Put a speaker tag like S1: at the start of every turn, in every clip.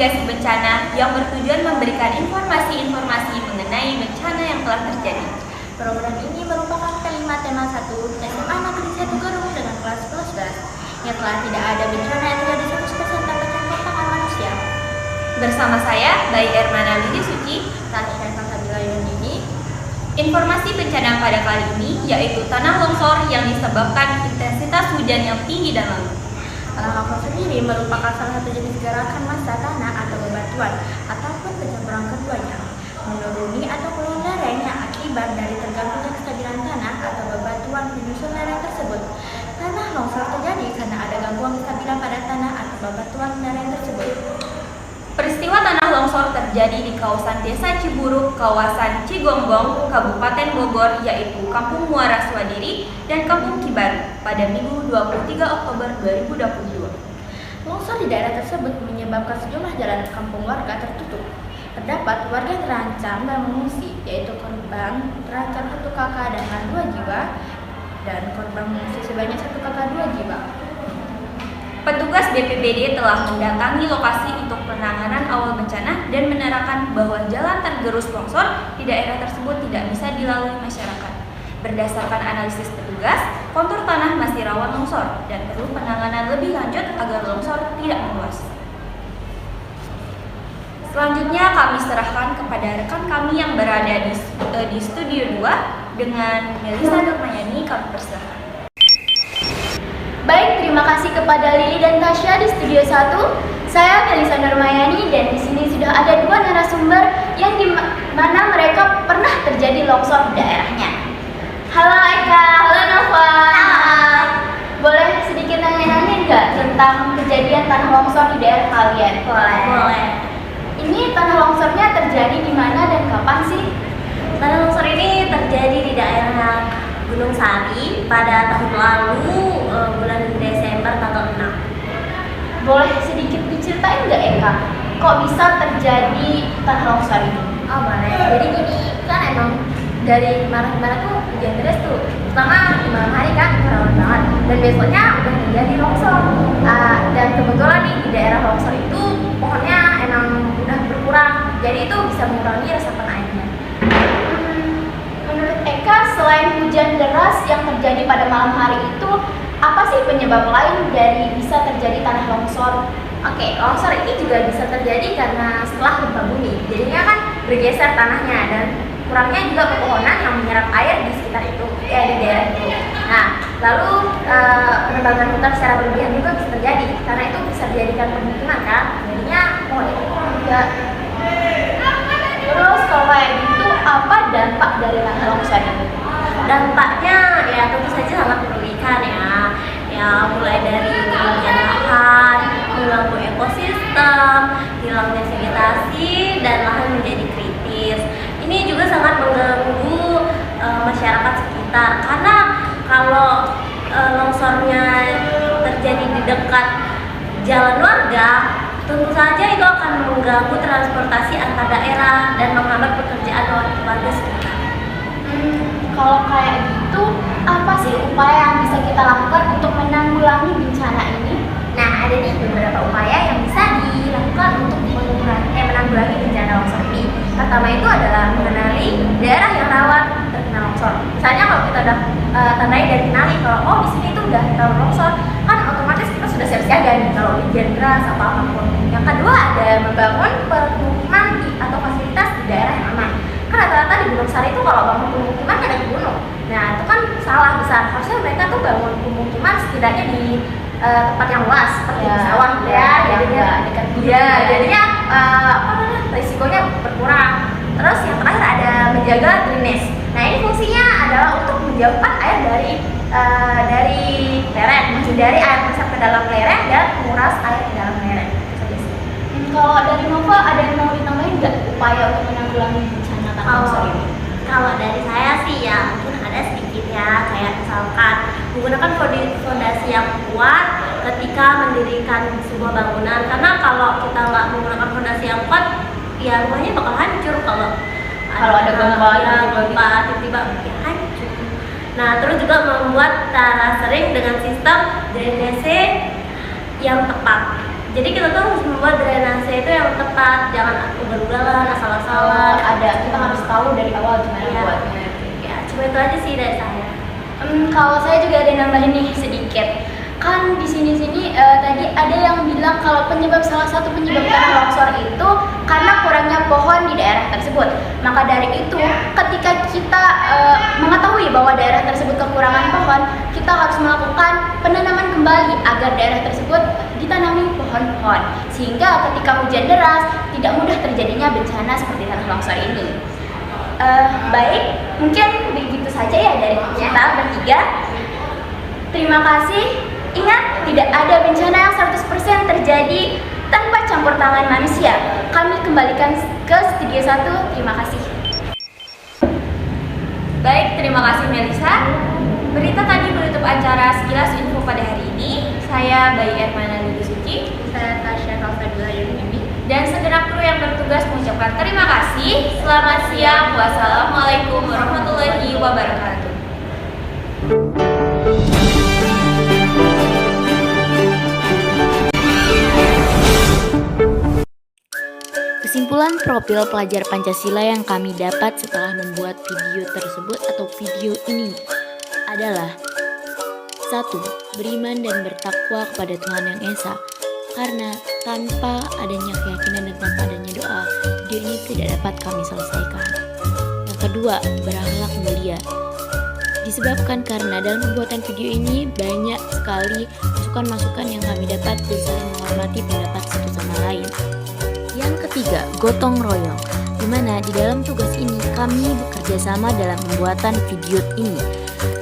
S1: mitigasi bencana yang bertujuan memberikan informasi-informasi mengenai bencana yang telah terjadi.
S2: Program ini merupakan kelima tema 1 SMA Negeri 1 Garut dengan kelas 11 yang telah tidak ada bencana yang terjadi 100% tanpa campur tangan manusia.
S1: Bersama saya, Bayi Ermana Lili Suci,
S2: Tasya Salsabila Yondini.
S1: Informasi bencana pada kali ini yaitu tanah longsor yang disebabkan intensitas hujan yang tinggi dan lebat.
S2: Tanah longsor sendiri merupakan salah satu jenis gerakan massa tanah atau bebatuan ataupun pencampuran keduanya, menuruni atau keluar lerengnya akibat dari terganggunya kestabilan tanah atau bebatuan penyusun lereng tersebut. Tanah longsor terjadi karena ada gangguan kestabilan pada tanah atau bebatuan lereng tersebut.
S1: Peristiwa tanah longsor terjadi di kawasan Desa Ciburuk, kawasan Cigongbong, Kabupaten Bogor, yaitu Kampung Muara Swadiri dan Kampung Kibaru pada Minggu 23 Oktober 2022.
S2: Longsor di daerah tersebut menyebabkan sejumlah jalan kampung warga tertutup. Terdapat warga yang terancam dan mengungsi, yaitu korban terancam 1 kakak dengan 2 jiwa dan korban mengungsi sebanyak 1 kakak 2 jiwa.
S1: Petugas BPBD telah mendatangi lokasi untuk penanganan awal bencana dan menerangkan bahwa jalan tergerus longsor di daerah tersebut tidak bisa dilalui masyarakat. Berdasarkan analisis petugas, kontur tanah masih rawan longsor dan perlu penanganan lebih lanjut agar longsor tidak meluas. Selanjutnya kami serahkan kepada rekan kami yang berada di Studio 2 dengan Melisa Nurmayani. Kami persilakan.
S2: Baik, terima kasih kepada Lili dan Tasya di Studio 1. Saya Melisa Nurmayani dan di sini sudah ada 2 narasumber yang di mana mereka pernah terjadi longsor di daerahnya. Halo Eka, halo Nova.
S3: Halo.
S2: Boleh sedikit nanya-nanya nggak tentang kejadian tanah longsor di daerah kalian?
S3: Boleh.
S2: Ini tanah longsornya terjadi di mana dan kapan sih?
S3: Tanah longsor ini terjadi di daerah Gunung Sari pada tahun lalu bulan Desember tanggal 6.
S2: Boleh sedikit diceritain nggak Eka? Kok bisa terjadi tanah longsor ini?
S3: Oh boleh. Jadi gini, kan emang dari kemarin-kemarin tuh hujan deras tuh. Pertama di malam hari kan rawan banget. Dan besoknya udah terjadi longsor. Dan kebetulan nih di daerah longsor itu pohonnya emang udah berkurang. Jadi itu bisa mengurangi resapan airnya.
S2: Menurut Eka, selain hujan deras yang terjadi pada malam hari itu, apa sih penyebab lain dari bisa terjadi tanah longsor?
S3: Oke, longsor ini juga bisa terjadi karena setelah gempa bumi. Jadinya kan bergeser tanahnya dan kurangnya juga pepohonan yang menyerap air di sekitar itu, di daerah itu. Nah, lalu penebangan hutan secara berlebihan juga bisa terjadi karena itu bisa dijadikan permukiman kan. Jadinya pohon itu juga.
S2: Terus kalau kayak gitu, apa dampak dari tanah longsor ini?
S3: Dampaknya ya tentu saja sangat merugikan ya mulai dari kerugian lahan, mengganggu ekosistem, hilangnya vegetasi dan lahan menjadi kritis. Ini juga sangat mengganggu masyarakat sekitar karena kalau longsornya terjadi di dekat jalan warga, tentu saja itu akan mengganggu transportasi antar daerah dan menghambat pekerjaan warga sekitar.
S2: Kalau kayak gitu, apa sih upaya yang bisa kita lakukan untuk menanggulangi bencana ini?
S3: Nah, ada nih beberapa upaya yang bisa dilakukan untuk menanggulangi bencana longsor ini. Pertama itu adalah mengenali daerah yang rawan terkena longsor. Misalnya kalau kita udah tandai dan kenali kalau di sini tuh udah rawan longsor, kan otomatis kita sudah siap-siaga nih kalau hujan deras atau apapun. Yang kedua ada membangun permukiman atau fasilitas di daerah yang aman. Kan rata-rata di Gunung Sari itu kalau bangun pemukiman kan ada di gunung. Nah itu kan salah besar. Harusnya mereka tuh bangun pemukiman setidaknya di tempat yang luas seperti di sawah gitu ya. Jadinya
S2: dekat gunung.
S3: Iya, jadinya risikonya berkurang. Terus yang terakhir ada menjaga drainase. Nah ini fungsinya adalah untuk menjauhkan air dari lereng, menghindari air masuk ke dalam lereng dan menguras air di dalam lereng.
S2: Kalau dari Nova ada yang mau ditambahin nggak upaya untuk menanggulangi bencana tanah longsor ini?
S3: Kalau dari saya sih ya mungkin ada sedikit ya, kayak misalkan menggunakan fondasi yang kuat ketika mendirikan sebuah bangunan, karena kalau kita nggak menggunakan fondasi yang kuat ya rumahnya bakal hancur kalau
S2: ada
S3: gempa tiba-tiba ya hancur. Nah terus juga membuat tanah sering dengan sistem drainase yang tepat.
S2: Jadi kita tuh harus membuat drainase itu yang tepat, jangan ugal-ugalan, asal-asalan.
S3: Kita harus tahu dari awal gimana
S2: Iya.
S3: buatnya.
S2: Ya, cuma itu aja sih dari saya.
S4: Kalau saya juga ada yang nambahin nih sedikit. Kan di sini tadi ada yang bilang kalau salah satu penyebab tanah longsor itu karena kurangnya pohon di daerah tersebut. Maka dari itu, ketika kita mengetahui bahwa daerah tersebut kekurangan pohon, kita harus melakukan penanaman kembali agar daerah tersebut ditanami pohon-pohon, sehingga ketika hujan deras tidak mudah terjadinya bencana seperti tanah longsor ini. Baik, mungkin begitu saja ya dari kita bertiga. Terima kasih. Ingat, tidak ada bencana yang 100% terjadi tanpa campur tangan manusia. Kami kembalikan ke studio 1. Terima kasih.
S1: Baik, terima kasih Melisa. Berita tadi menutup acara Sekilas Info pada hari ini. Saya Bayu Ermana Lili Suci.
S2: Saya Tasya Kalfadila Yudhimi.
S1: Dan segenap kru yang bertugas mengucapkan terima kasih. Selamat siang. Wassalamualaikum warahmatullahi wabarakatuh.
S5: Kesimpulan profil pelajar Pancasila yang kami dapat setelah membuat video tersebut atau video ini adalah 1. Beriman dan bertakwa kepada Tuhan Yang Esa. Karena tanpa adanya keyakinan dan tanpa adanya doa, video ini tidak dapat kami selesaikan. Yang kedua, berakhlak mulia. Disebabkan karena dalam pembuatan video ini banyak sekali masukan-masukan yang kami dapat dan saling menghormati pendapat satu sama lain. Yang ketiga, gotong royong, di mana di dalam tugas ini kami bekerja sama dalam pembuatan video ini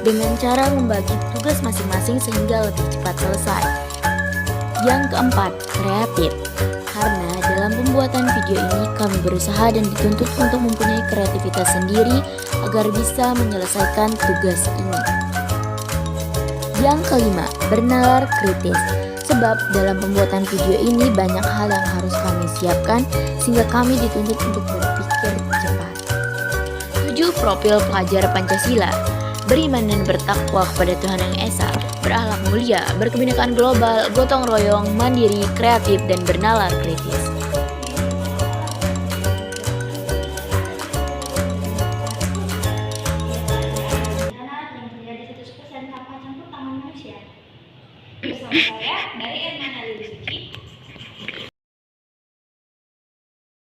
S5: dengan cara membagi tugas masing-masing sehingga lebih cepat selesai. Yang keempat, kreatif, karena dalam pembuatan video ini kami berusaha dan dituntut untuk mempunyai kreativitas sendiri agar bisa menyelesaikan tugas ini. Yang kelima, bernalar kritis. Sebab dalam pembuatan video ini banyak hal yang harus kami siapkan sehingga kami dituntut untuk berpikir cepat. 7. Profil pelajar Pancasila. Beriman dan bertakwa kepada Tuhan Yang Esa, berakhlak mulia, berkebinekaan global, gotong royong, mandiri, kreatif, dan bernalar kritis.